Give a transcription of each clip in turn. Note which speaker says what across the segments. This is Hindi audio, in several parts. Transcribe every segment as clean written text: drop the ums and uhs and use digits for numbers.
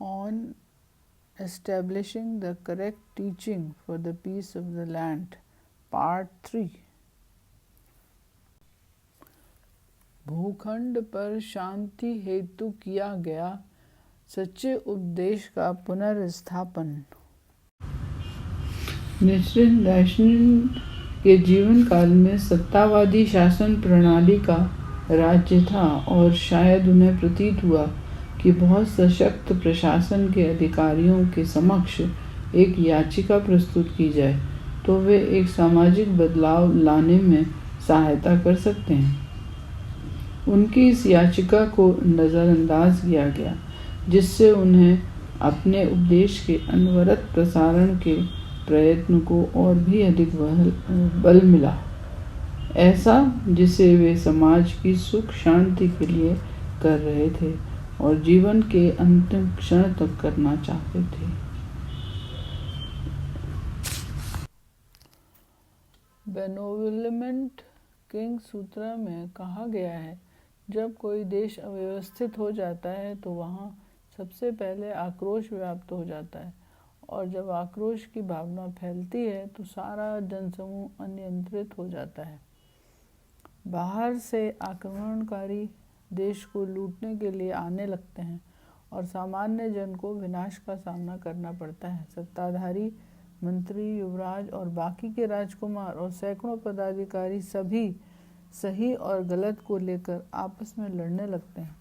Speaker 1: on establishing the correct teaching for the peace of the land, Part 3। भूखंड पर शांति हेतु किया गया सच्चे उपदेश का पुनर्स्थापन। नेचुरल रैशनल के जीवन काल में सत्तावादी शासन प्रणाली का राज्य था और शायद उन्हें प्रतीत हुआ कि बहुत सशक्त प्रशासन के अधिकारियों के समक्ष एक याचिका प्रस्तुत की जाए तो वे एक सामाजिक बदलाव लाने में सहायता कर सकते हैं। उनकी इस याचिका को नज़रअंदाज किया गया, जिससे उन्हें अपने उपदेश के अनवरत प्रसारण के प्रयत्न को और भी अधिक बल मिला, ऐसा जिसे वे समाज की सुख शांति के लिए कर रहे थे और जीवन के अंतिम क्षण तक करना चाहते थे। बेनोवलेंट किंग सूत्र में कहा गया है, जब कोई देश अव्यवस्थित हो जाता है तो वहाँ सबसे पहले आक्रोश व्याप्त हो जाता है, और जब आक्रोश की भावना फैलती है तो सारा जनसमूह अनियंत्रित हो जाता है। बाहर से आक्रमणकारी देश को लूटने के लिए आने लगते हैं और सामान्य जन को विनाश का सामना करना पड़ता है। सत्ताधारी, मंत्री, युवराज और बाकी के राजकुमार और सैकड़ों पदाधिकारी सभी सही और गलत को लेकर आपस में लड़ने लगते हैं।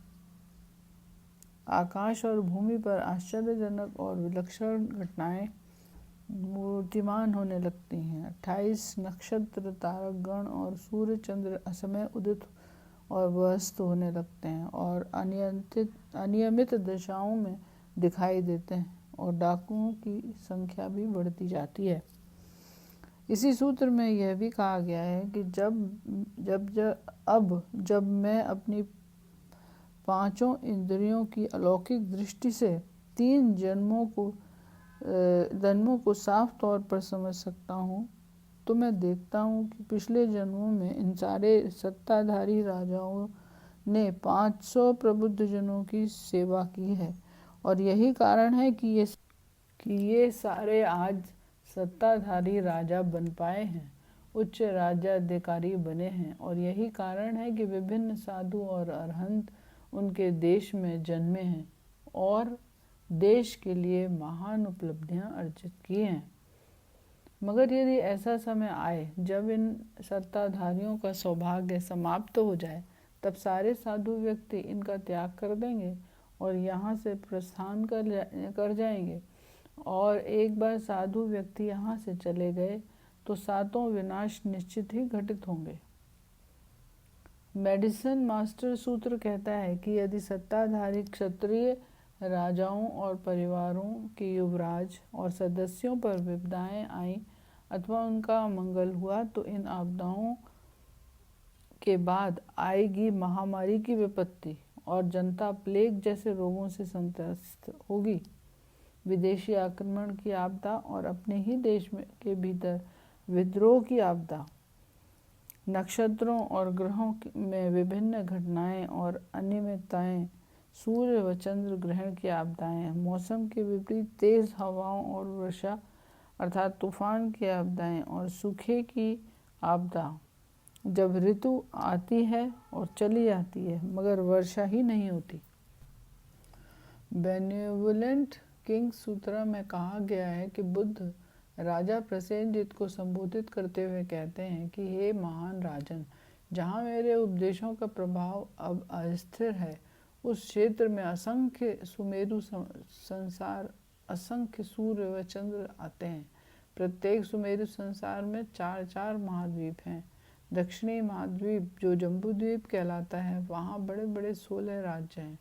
Speaker 1: आकाश और भूमि पर आश्चर्यजनक और विलक्षण घटनाएं मूर्तिमान होने लगती हैं। 28 नक्षत्र, तारकगण और सूर्य चंद्र असमय उदित और व्यस्त होने लगते हैं और अनियमित दिशाओं में दिखाई देते हैं, और डाकुओं की संख्या भी बढ़ती जाती है। इसी सूत्र में यह भी कहा गया है कि जब मैं अपनी पांचों इंद्रियों की अलौकिक दृष्टि से 3 जन्मों को साफ तौर पर समझ सकता हूँ, तो मैं देखता हूँ कि पिछले जन्मों में इन सारे सत्ताधारी राजाओं ने 500 प्रबुद्ध जनों की सेवा की है, और यही कारण है कि ये सारे आज सत्ताधारी राजा बन पाए हैं, उच्च राज्याधिकारी बने हैं, और यही कारण है कि विभिन्न साधु और अरहंत उनके देश में जन्मे हैं और देश के लिए महान उपलब्धियां अर्जित की हैं। मगर यदि ऐसा समय आए जब इन सत्ताधारियों का सौभाग्य समाप्त हो जाए, तब सारे साधु व्यक्ति इनका त्याग कर देंगे और यहाँ से प्रस्थान कर जाएंगे, और एक बार साधु व्यक्ति यहाँ से चले गए तो सातों विनाश निश्चित ही घटित होंगे। मेडिसिन मास्टर सूत्र कहता है कि यदि सत्ताधारी क्षत्रिय राजाओं और परिवारों के युवराज और सदस्यों पर विपदाएं आईं अथवा उनका अमंगल हुआ, तो इन आपदाओं के बाद आएगी महामारी की विपत्ति और जनता प्लेग जैसे रोगों से संत्रस्त होगी। विदेशी आक्रमण की आपदा और अपने ही देश के भीतर विद्रोह की आपदा, नक्षत्रों और ग्रहों में विभिन्न घटनाएं और अनियमितताएं, सूर्य व चंद्र ग्रहण की आपदाएं, मौसम के विपरीत तेज हवाओं और वर्षा अर्थात तूफान की आपदाएं और सूखे की आपदा, जब ऋतु आती है और चली जाती है मगर वर्षा ही नहीं होती। बेनेवोलेंट किंग सूत्र में कहा गया है कि बुद्ध राजा प्रसेनजित को संबोधित करते हुए कहते हैं कि हे महान राजन, जहाँ मेरे उपदेशों का प्रभाव अब अस्थिर है, उस क्षेत्र में असंख्य सुमेरु संसार, असंख्य सूर्य व चंद्र आते हैं। प्रत्येक सुमेरु संसार में 4-4 महाद्वीप हैं। दक्षिणी महाद्वीप जो जम्बूद्वीप कहलाता है, वहाँ बड़े बड़े 16 राज्य हैं।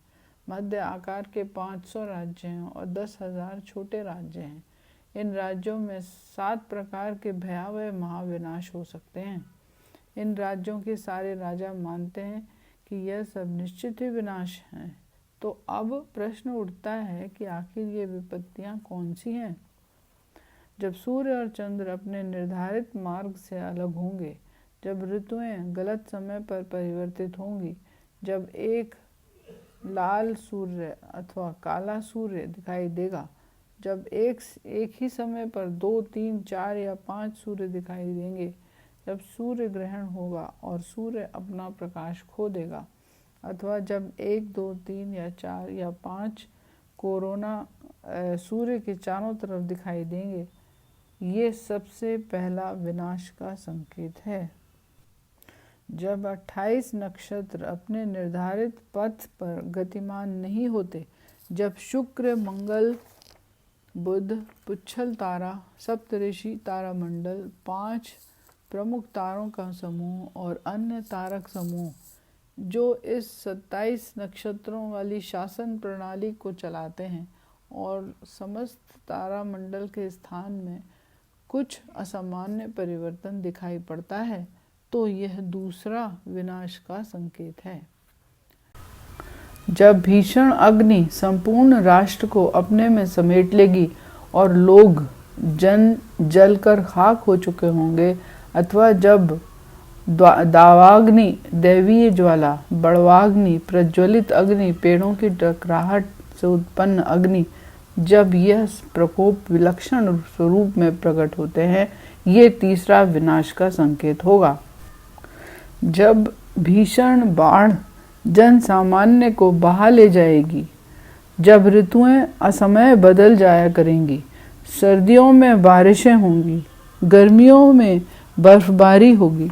Speaker 1: मध्य आकार के 500 राज्य हैं और 10,000 छोटे राज्य हैं। इन राज्यों में 7 प्रकार के भयावह महाविनाश हो सकते हैं। इन राज्यों के सारे राजा मानते हैं कि यह सब निश्चित ही विनाश हैं। तो अब प्रश्न उठता है कि आखिर ये विपत्तियां कौन सी हैं? जब सूर्य और चंद्र अपने निर्धारित मार्ग से अलग होंगे, जब ऋतुएं गलत समय पर परिवर्तित होंगी, जब एक लाल सूर्य अथवा काला सूर्य दिखाई देगा। जब एक ही समय पर 2, 3, 4 या 5 सूर्य दिखाई देंगे, जब सूर्य ग्रहण होगा और सूर्य अपना प्रकाश खो देगा, अथवा जब 1, 2, 3 या 4 या 5 कोरोना सूर्य के चारों तरफ दिखाई देंगे, ये सबसे पहला विनाश का संकेत है। जब 28 नक्षत्र अपने निर्धारित पथ पर गतिमान नहीं होते, जब शुक्र, मंगल, बुध, पुच्छल तारा, सप्तऋषि तारामंडल, 5 प्रमुख तारों का समूह और अन्य तारक समूह जो इस 27 नक्षत्रों वाली शासन प्रणाली को चलाते हैं, और समस्त तारामंडल के स्थान में कुछ असामान्य परिवर्तन दिखाई पड़ता है, तो यह दूसरा विनाश का संकेत है। जब भीषण अग्नि संपूर्ण राष्ट्र को अपने में समेट लेगी और लोग जलकर खाक हो चुके होंगे, अथवा जब दावाग्नि, दैवीय ज्वाला, बड़वाग्नि, प्रज्वलित अग्नि, पेड़ों की टकराहट से उत्पन्न अग्नि, जब यह प्रकोप विलक्षण स्वरूप में प्रकट होते हैं, ये तीसरा विनाश का संकेत होगा। जब भीषण बाढ़ जन सामान्य को बहा ले जाएगी, जब ऋतुएं असमय बदल जाया करेंगी, सर्दियों में बारिशें होंगी, गर्मियों में बर्फबारी होगी,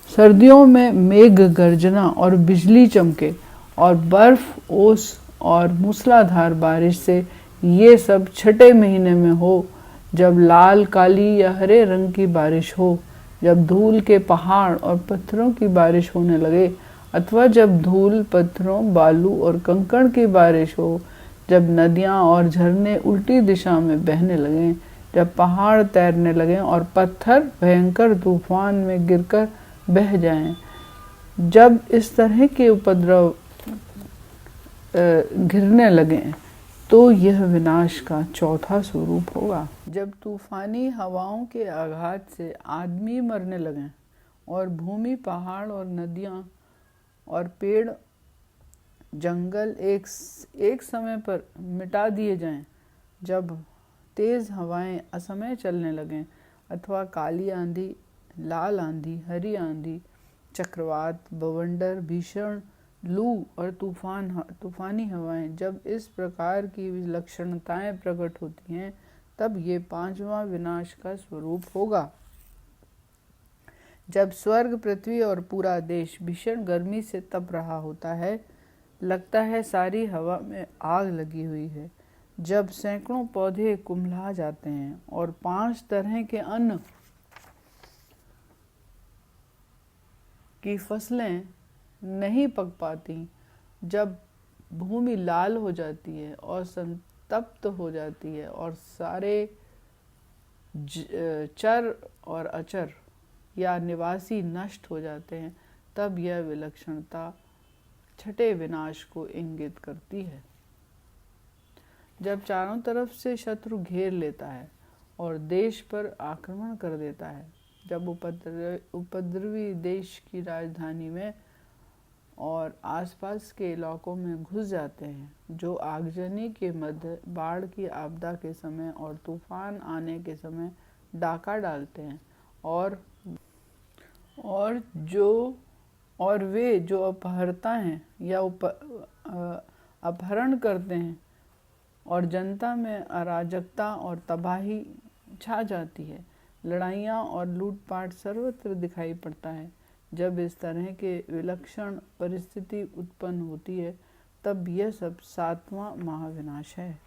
Speaker 1: सर्दियों में मेघ गर्जना और बिजली चमके और बर्फ, ओस और मूसलाधार बारिश से ये सब छठे महीने में हो, जब लाल, काली या हरे रंग की बारिश हो, जब धूल के पहाड़ और पत्थरों की बारिश होने लगे, अथवा जब धूल, पत्थरों, बालू और कंकड़ की बारिश हो, जब नदियाँ और झरने उल्टी दिशा में बहने लगें, जब पहाड़ तैरने लगें और पत्थर भयंकर तूफान में गिरकर बह जाएं, जब इस तरह के उपद्रव घिरने लगें, तो यह विनाश का चौथा स्वरूप होगा। जब तूफानी हवाओं के आघात से आदमी मरने लगें और भूमि, पहाड़ और नदियाँ और पेड़, जंगल एक समय पर मिटा दिए जाएं, जब तेज हवाएं असमय चलने लगें, अथवा काली आंधी, लाल आंधी, हरी आंधी, चक्रवात, बवंडर, भीषण लू और तूफानी हवाएं, जब इस प्रकार की विलक्षणताएं प्रकट होती हैं, तब ये पांचवा विनाश का स्वरूप होगा। जब स्वर्ग, पृथ्वी और पूरा देश भीषण गर्मी से तप रहा होता है, लगता है सारी हवा में आग लगी हुई है, जब सैकड़ों पौधे कुम्हला जाते हैं और 5 तरह के अन्न की फसलें नहीं पक पाती, जब भूमि लाल हो जाती है और संतप्त हो जाती है और सारे चर और अचर या निवासी नष्ट हो जाते हैं, तब यह विलक्षणता छठे विनाश को इंगित करती है। जब चारों तरफ से शत्रु घेर लेता है और देश पर आक्रमण कर देता है, जब उपद्रवी देश की राजधानी में और आसपास के इलाकों में घुस जाते हैं, जो आगजनी के मध्य, बाढ़ की आपदा के समय और तूफान आने के समय डाका डालते हैं, और वे जो अपहरता हैं या अपहरण करते हैं, और जनता में अराजकता और तबाही छा जाती है, लड़ाइयाँ और लूटपाट सर्वत्र दिखाई पड़ता है। जब इस तरह के विलक्षण परिस्थिति उत्पन्न होती है, तब यह सब 7वां महाविनाश है।